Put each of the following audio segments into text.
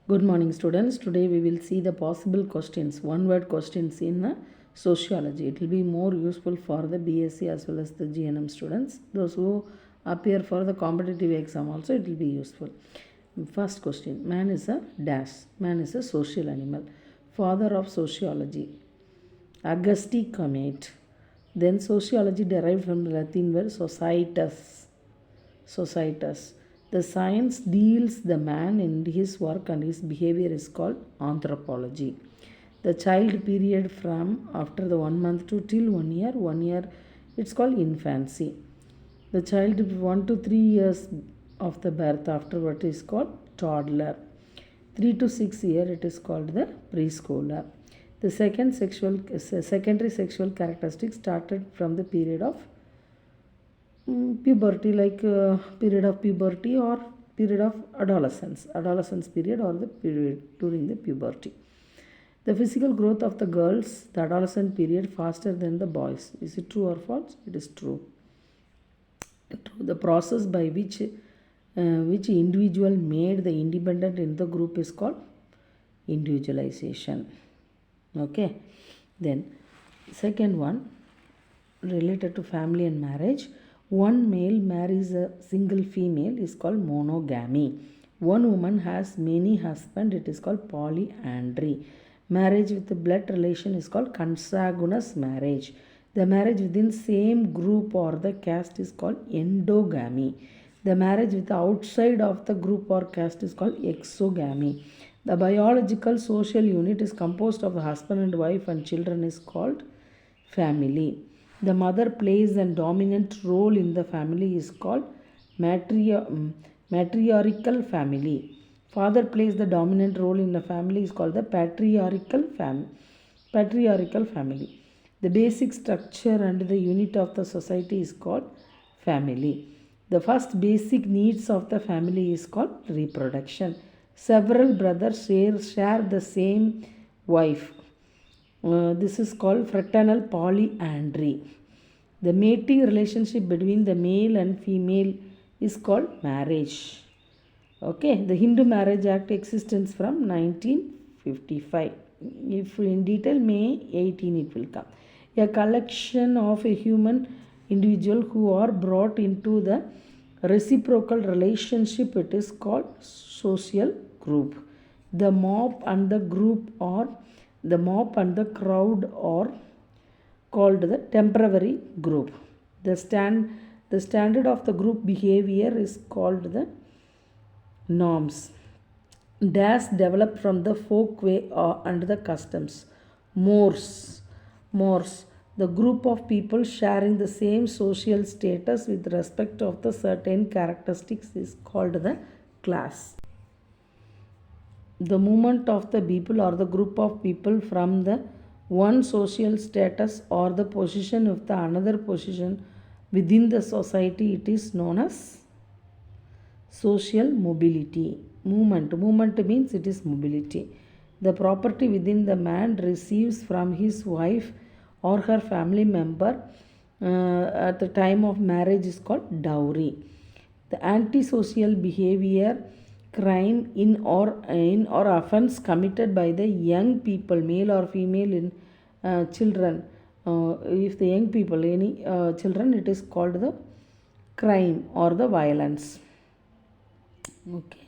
Good morning, students. Today we will see the possible questions, one word questions in sociology. It will be more useful for the BSc as well as the GNM students. Those who appear for the competitive exam also, it will be useful. First question: man is a dash. Man is a social animal. Father of sociology, Auguste Comte. Then sociology derived from the Latin word societas. Societas. The science deals the man in his work and his behavior is called anthropology. The child period from after the 1 month to till 1 year, it's called infancy. The child 1 to 3 years of the birth afterward is called toddler. 3 to 6 year it is called the preschooler. The secondary sexual characteristics started from the period of puberty, like period of puberty or period of adolescence period, or the period during the puberty. The physical growth of the girls, the adolescent period, faster than the boys. Is it true or false? It is true. The process by which individual made the independent in the group is called individualization. Okay, then second one, related to family and marriage. One male marries a single female is called monogamy. One woman has many husbands, it is called polyandry. Marriage with a blood relation is called consanguineous marriage. The marriage within same group or the caste is called endogamy. The marriage with outside of the group or caste is called exogamy. The biological social unit is composed of the husband and wife and children is called family. The mother plays a dominant role in the family is called matriarchal family. Father plays the dominant role in the family is called the patriarchal family. The basic structure and the unit of the society is called family. The first basic needs of the family is called reproduction. Several brothers share the same wife. This is called fraternal polyandry. The mating relationship between the male and female is called marriage. Okay, the Hindu Marriage Act existence from 1955. If in detail, May 18 it will come. A collection of a human individual who are brought into the reciprocal relationship, it is called social group. The mob and the crowd are called the temporary group. The standard of the group behavior is called the norms. Dash developed from the folk way and the customs. Mores, the group of people sharing the same social status with respect of the certain characteristics is called the class. The movement of the people or the group of people from the one social status or the position of the another position within the society, it is known as social mobility. Movement means it is mobility. The property within the man receives from his wife or her family member at the time of marriage is called dowry. The antisocial behavior, crime in or offense committed by the young people, male or female, in children. If the young people, any children, it is called the crime or the violence. Okay,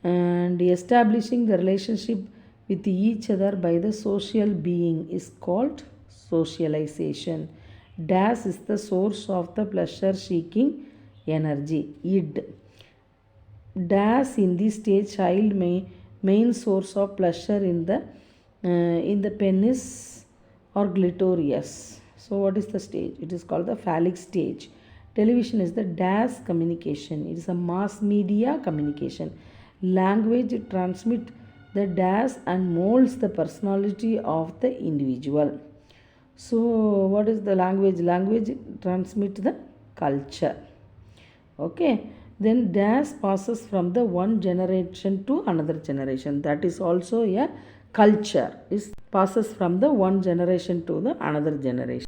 and establishing the relationship with each other by the social being is called socialization. Dash is the source of the pleasure seeking energy, id. Dash in this stage child main source of pleasure in the penis or clitoris. So what is the stage? It is called the phallic stage. Television is the dash communication. It is a mass media communication. Language transmit the dash and molds the personality of the individual. So what is the language? Language transmit the culture. Okay, then dash passes from the one generation to another generation. That is also a culture. It passes from the one generation to the another generation.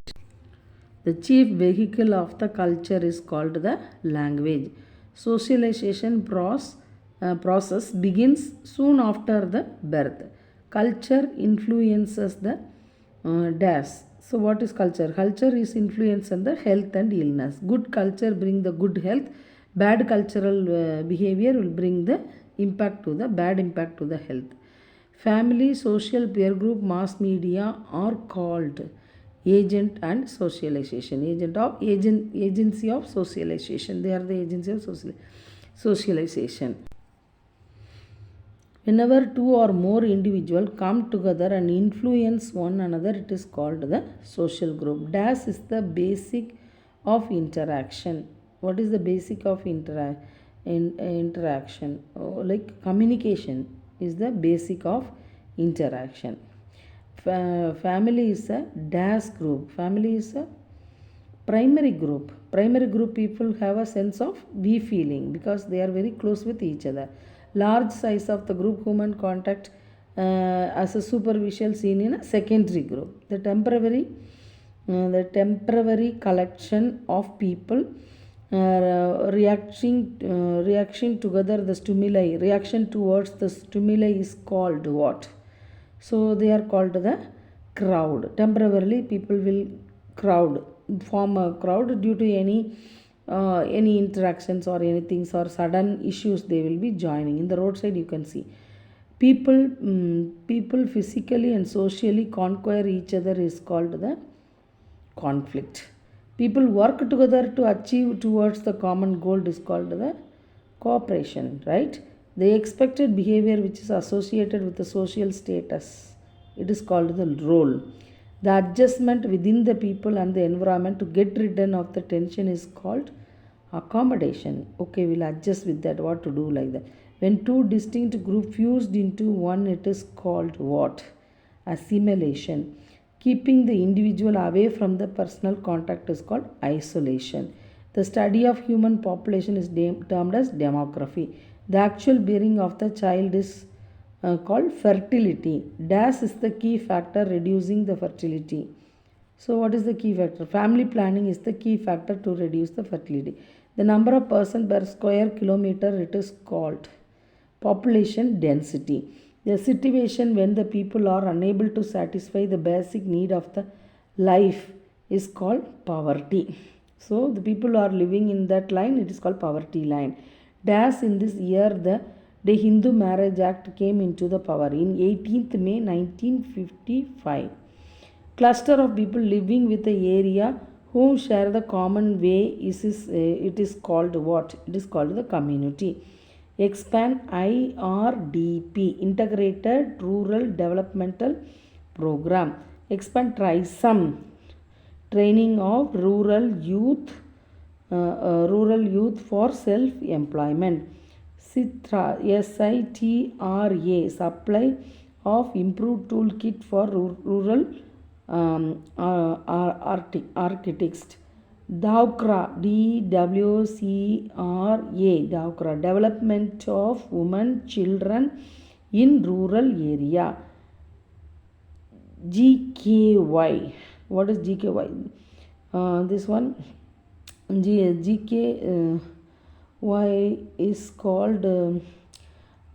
The chief vehicle of the culture is called the language. Socialization process begins soon after the birth. Culture influences the dash. So what is culture? Culture is influence on the health and illness. Good culture bring the good health. Bad cultural behavior will bring the impact to the bad impact to the health. Family, social, peer group, mass media are called agent and socialization. Agency of socialization. They are the agency of socialization. Whenever two or more individuals come together and influence one another, it is called the social group. Dash is the basic of interaction. What is the basic of interaction? Like communication is the basic of interaction. Family is a dash group. Family is a primary group. Primary group people have a sense of we feeling because they are very close with each other. Large size of the group human contact as a superficial seen in a secondary group. The temporary collection of people reaction together the stimuli reaction towards the stimuli is called what? So they are called the crowd. Temporarily people will form a crowd due to any interactions or anything or sudden issues they will be joining. In the roadside you can see people physically and socially conquer each other is called the conflict. People work together to achieve towards the common goal is called the cooperation, right? The expected behavior which is associated with the social status, it is called the role. The adjustment within the people and the environment to get rid of the tension is called accommodation. Okay, we'll adjust with that, what to do like that. When two distinct groups fused into one, it is called what? Assimilation. Keeping the individual away from the personal contact is called isolation. The study of human population is termed as demography. The actual bearing of the child is called fertility. Dash is the key factor reducing the fertility. So what is the key factor? Family planning is the key factor to reduce the fertility. The number of person per square kilometer, it is called population density. The situation when the people are unable to satisfy the basic need of the life is called poverty. So the people are living in that line, it is called poverty line. Dash in this year the Hindu Marriage Act came into the power in 18th May 1955. Cluster of people living with the area who share the common way it is called what? It is called the community. Expand IRDP, Integrated Rural Developmental Program. Expand TRISOM, training of rural youth for self-employment. SITRA, supply of improved toolkit for rural architects. DAWCRA, DWCRA, development of women, children in rural area. GKY, what is GKY? This one, GKY is called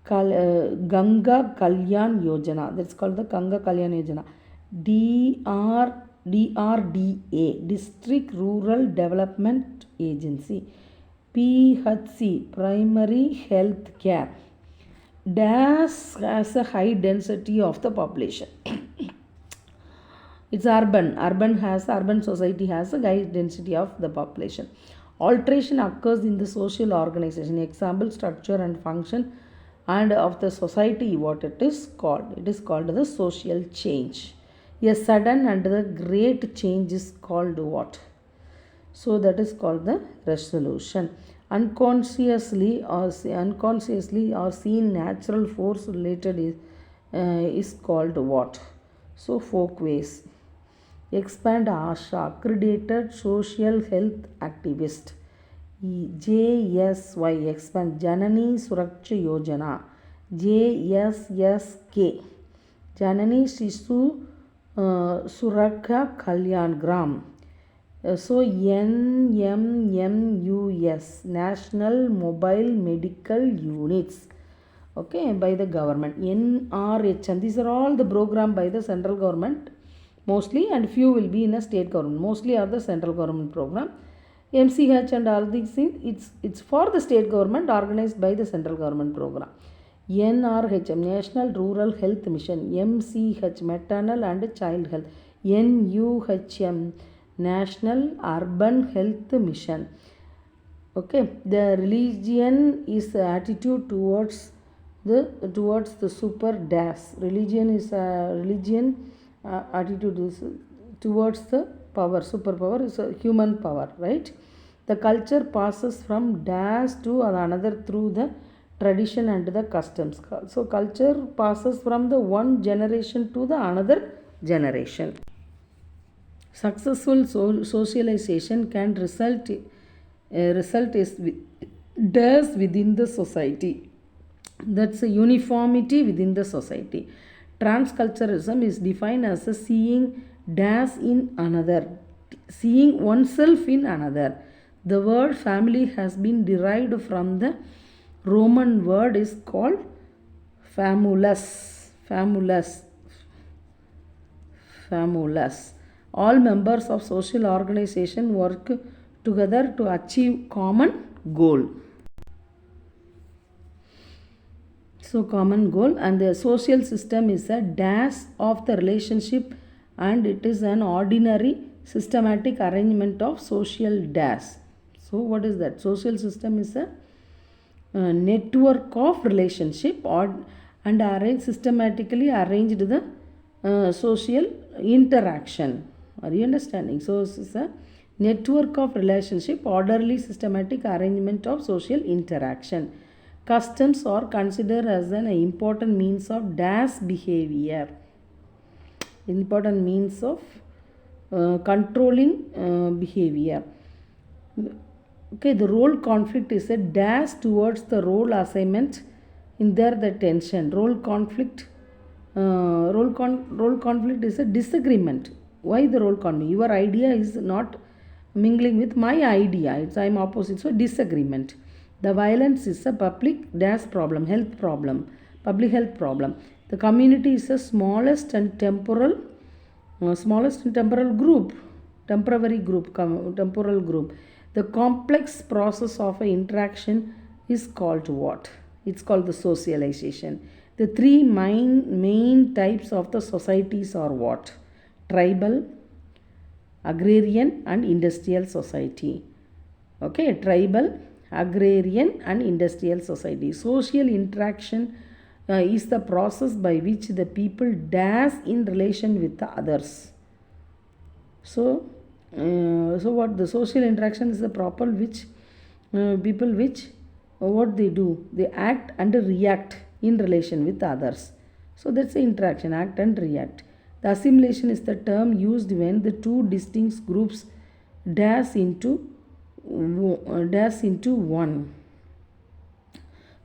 Ganga Kalyan Yojana. That's called the Ganga Kalyan Yojana. DRDA, District Rural Development Agency. PHC, Primary Health Care. DAS has a high density of the population. It's urban. Urban society has a high density of the population. Alteration occurs in the social organization. Example, structure and function and of the society, what it is called? It is called the social change. A sudden and the great change is called what? So that is called the resolution. Unconsciously or seen natural force related is called what? So folkways. Expand ASHA, accredited social health activist. JSY, expand Janani Suraksha Yojana. JSSK, Janani Shisu Surakha Kalyan Gram. So NMMUS, National Mobile Medical Units. okay, by the government. NRHM, these are all the program by the central government mostly, and few will be in a state government. Mostly are the central government program. MCH and all these things, it's for the state government, organized by the central government program. NRHM, National Rural Health Mission. MCH, Maternal and Child Health. NUHM, National Urban Health Mission. Okay, the religion is the attitude towards the super dash. Religion is a religion attitude is towards the power. Superpower is a human power, right? The culture passes from dash to another through the tradition and the customs. So culture passes from the one generation to the another generation. Successful socialization can result is does within the society. That's a uniformity within the society. Transculturalism is defined as a seeing dash in another, seeing oneself in another. The word family has been derived from the Roman word is called famulus. All members of social organization work together to achieve common goal. So common goal, and the social system is a dash of the relationship, and it is an ordinary systematic arrangement of social dash. So what is that? Social system is a network of relationship and systematically arranged the social interaction. Are you understanding? So this is a network of relationship, orderly systematic arrangement of social interaction. Customs are considered as an important means of dash behavior, important means of controlling behavior. Okay, the role conflict is a dash towards the role assignment. In there, the tension. Role conflict is a disagreement. Why the role conflict? Your idea is not mingling with my idea. I'm opposite. So disagreement. The violence is a public dash problem, health problem, public health problem. The community is the smallest and temporal group, temporary group, temporal group. The complex process of interaction is called what? It's called the socialization. The three main types of the societies are what? Tribal, agrarian and industrial society. Okay, tribal, agrarian and industrial society. Social interaction is the process by which the people dash in relation with the others. So what the social interaction is the proper which people which what they do, they act and react in relation with others. So that's the interaction, act and react. The assimilation is the term used when the two distinct groups dash into one.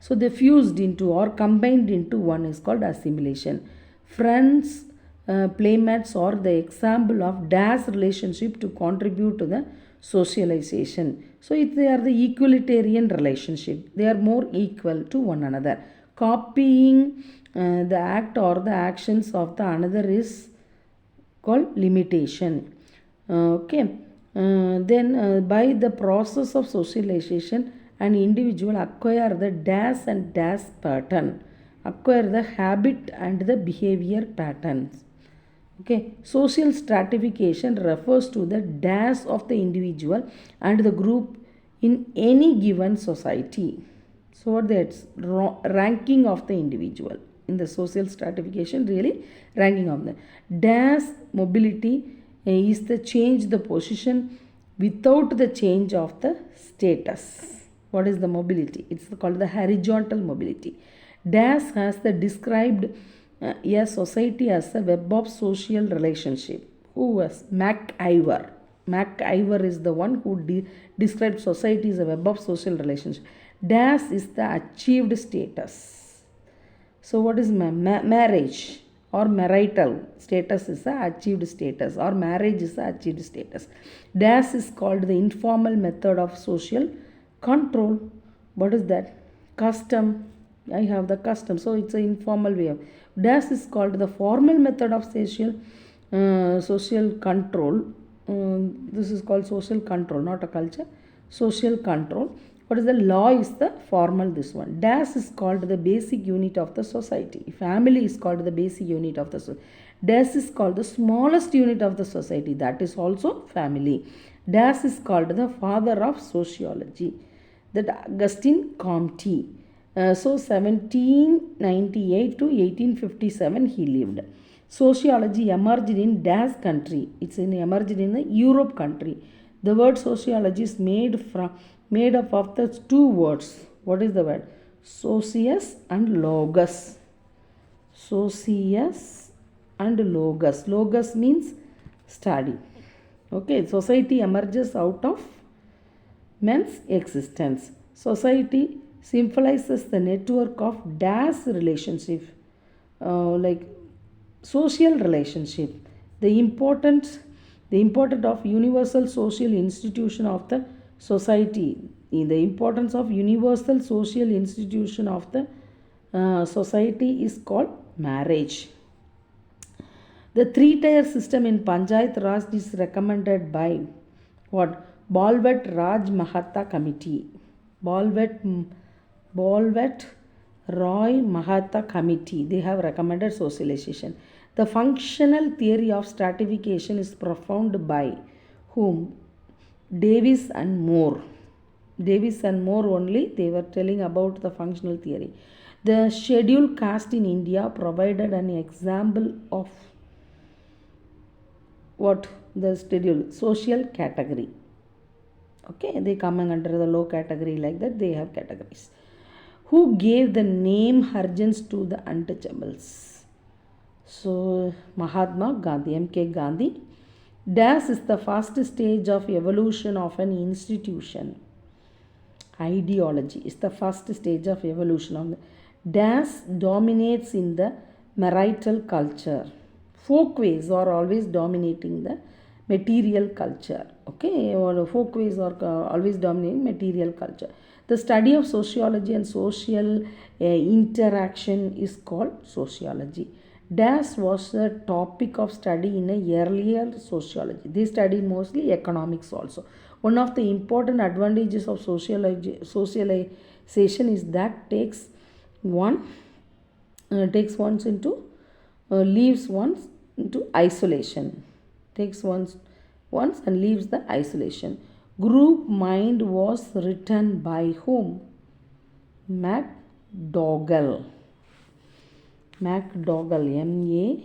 So they fused into or combined into one is called assimilation. Friends, playmates are the example of dash relationship to contribute to the socialization. So they are the equalitarian relationship. They are more equal to one another. Copying the act or the actions of the another is called limitation. Then by the process of socialization, an individual acquire the dash and dash pattern, acquire the habit and the behavior patterns. Okay, social stratification refers to the dash of the individual and the group in any given society. So that's ranking of the individual in the social stratification, really ranking of the dash mobility is the change the position without the change of the status. What is the mobility? It's called the horizontal mobility. Dash has the described a society as a web of social relationship. Who was MacIver? MacIver is the one who described society as a web of social relationship. Dash is the achieved status. So what is marriage or marital status is the achieved status, or marriage is the achieved status. Dash is called the informal method of social control. What is that? Custom, I have the custom. So it's an informal way of. Dash is called the formal method of social control. This is called social control, not a culture. Social control. What is the law? Is the formal this one. Dash is called the basic unit of the society. Family is called the basic unit of the society. Dash is called the smallest unit of the society. That is also family. Dash is called the father of sociology. That Augustine Comte. So 1798 to 1857 he lived. Sociology emerged in Dash country. It's emerged in the Europe country. The word sociology is made up of the two words. What is the word? Socius and logos. Socius and logos. Logos means study. Okay, society emerges out of men's existence. Society symbolizes the network of dash relationship, like social relationship. The importance of universal social institution of the society. In the importance of universal social institution of the society is called marriage. The three-tier system in Panchayat Raj is recommended by what? Balwet Raj Mahatma Committee. Balwet Roy Mahatma Committee. They have recommended socialization. The functional theory of stratification is propounded by whom? Davis and Moore. Davis and Moore only, they were telling about the functional theory. The scheduled caste in India provided an example of what? The schedule, social category. Okay, they coming under the low category, like that they have categories. Who gave the name Harjans to the untouchables? So Mahatma Gandhi, M.K. Gandhi. Dash is the first stage of evolution of an institution. Ideology is the first stage of evolution of the dash dominates in the marital culture. Folkways are always dominating the material culture. Okay, or folkways are always dominating material culture. The study of sociology and social interaction is called sociology. Dash was a topic of study in a earlier sociology. They study mostly economics also. One of the important advantages of socialization is that leaves once into isolation. Takes once and leaves the isolation. Group mind was written by whom? MacDougall. M.A.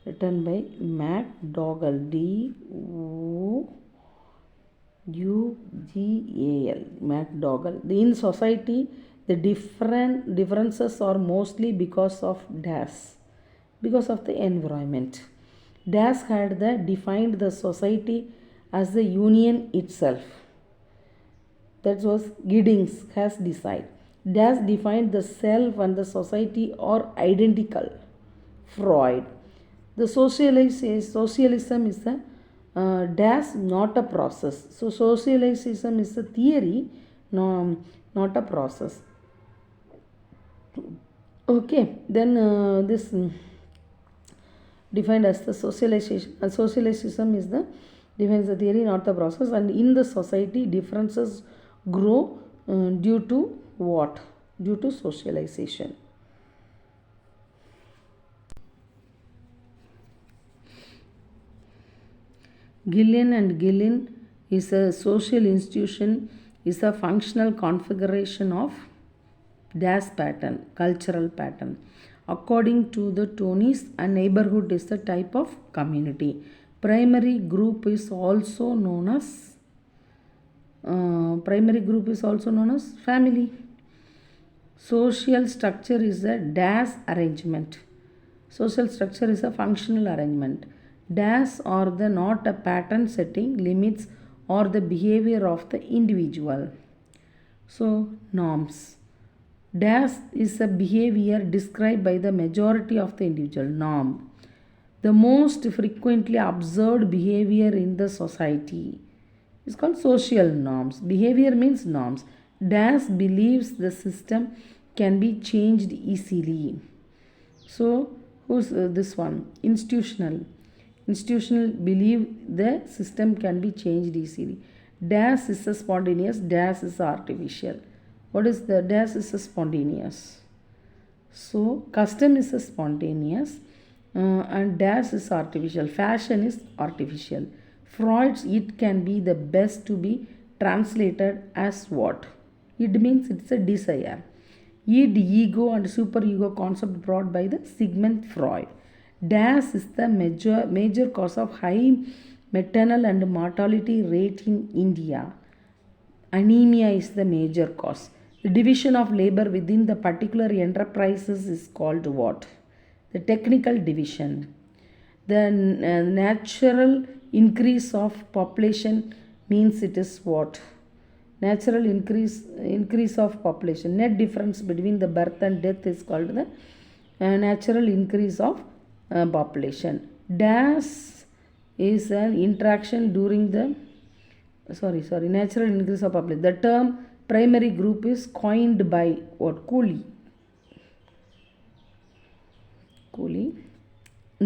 written by MacDougall. D-O-U-G-A-L. MacDougall. In society, the differences are mostly because of the environment. Dash had defined the society as the union itself. That was Giddings has decided. Dash defined the self and the society are identical. Freud. The socialism is a dash, not a process. So socialism is a theory, no, not a process. Okay, then this defined as the socialization. Socialism is the defines the theory, not the process. And in the society, differences grow due to what? Due to socialization. Gillian and Gillian is a social institution, is a functional configuration of dash pattern, cultural pattern. According to the Tonys, a neighborhood is a type of community. Primary group is also known as family. Social structure is a dash arrangement. Social structure is a functional arrangement. Dash or the not a pattern setting limits or the behavior of the individual. So norms. Dash is a behavior described by the majority of the individual. Norm. The most frequently observed behavior in the society is called social norms. Behavior means norms. Dash believes the system can be changed easily. So, who's this one? Institutional. Institutional believe the system can be changed easily. Dash is a spontaneous, dash is artificial. What is the dash is a spontaneous? So, custom is a spontaneous and dash is artificial. Fashion is artificial. Freud's it can be the best to be translated as what? It means it's a desire. Id, ego and superego concept brought by the Sigmund Freud. Dash is the major cause of high maternal and mortality rate in India. Anemia is the major cause. The division of labor within the particular enterprises is called what? The technical division. The natural increase of population means it is what? Natural increase of population. Net difference between the birth and death is called the natural increase of population. Dash is an interaction during the natural increase of population. The term primary group is coined by what? Cooley.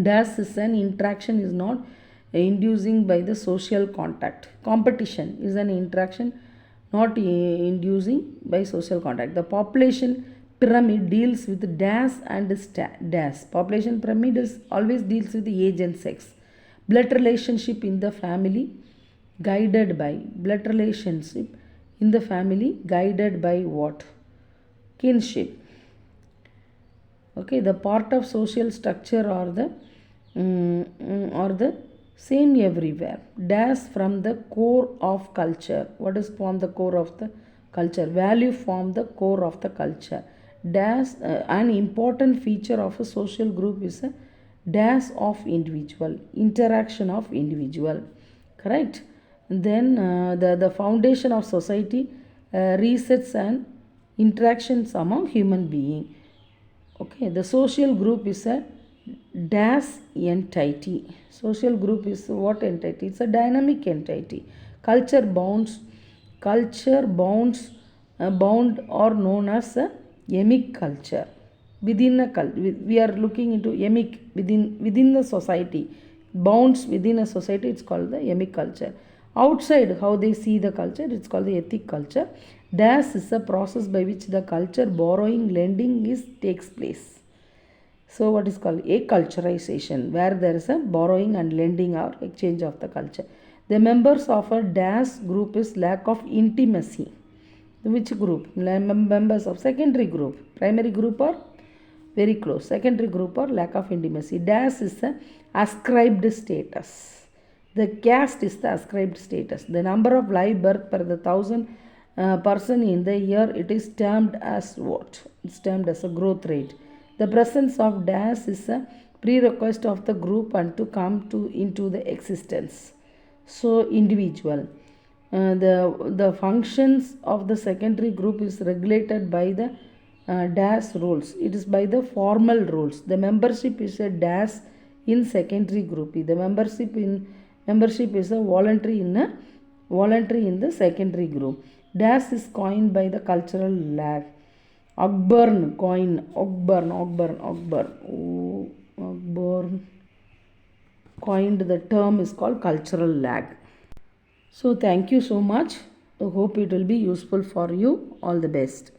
Dash is an interaction is not inducing by the social contact. Competition is an interaction not inducing by social contact. The population pyramid deals with dash and dash. Population pyramid is always deals with age and sex. Blood relationship in the family guided by blood relationship in the family guided by what? Kinship. Okay, the part of social structure or the same everywhere. Dash from the core of culture. What is form the core of the culture? Value form the core of the culture. Dash an important feature of a social group is a dash of individual, interaction of individual. Correct? Then the foundation of society resets and interactions among human being. Okay, the social group is a dash entity. Social group is what entity? It's a dynamic entity. Culture bound or known as a emic culture. Within a we are looking into emic within the society. Bounds within a society, it's called the emic culture. Outside, how they see the culture, it's called the ethic culture. Dash is a process by which the culture borrowing, lending takes place. So what is called acculturization, where there is a borrowing and lending or exchange of the culture. The members of a dash group is lack of intimacy. Which group? Members of secondary group. Primary group are very close. Secondary group are lack of intimacy. Dash is a ascribed status. The caste is the ascribed status. The number of live birth per the 1,000 person in the year, it is termed as what? It's termed as a growth rate. The presence of dash is a prerequisite of the group and to come into the existence. So individual. The functions of the secondary group is regulated by the dash rules. It is by the formal rules. The membership is a dash in secondary group. The membership is a voluntary in the secondary group. Dash is coined by the cultural lag. Ogburn coined the term is called cultural lag. So thank you so much. I hope it will be useful for you. All the best.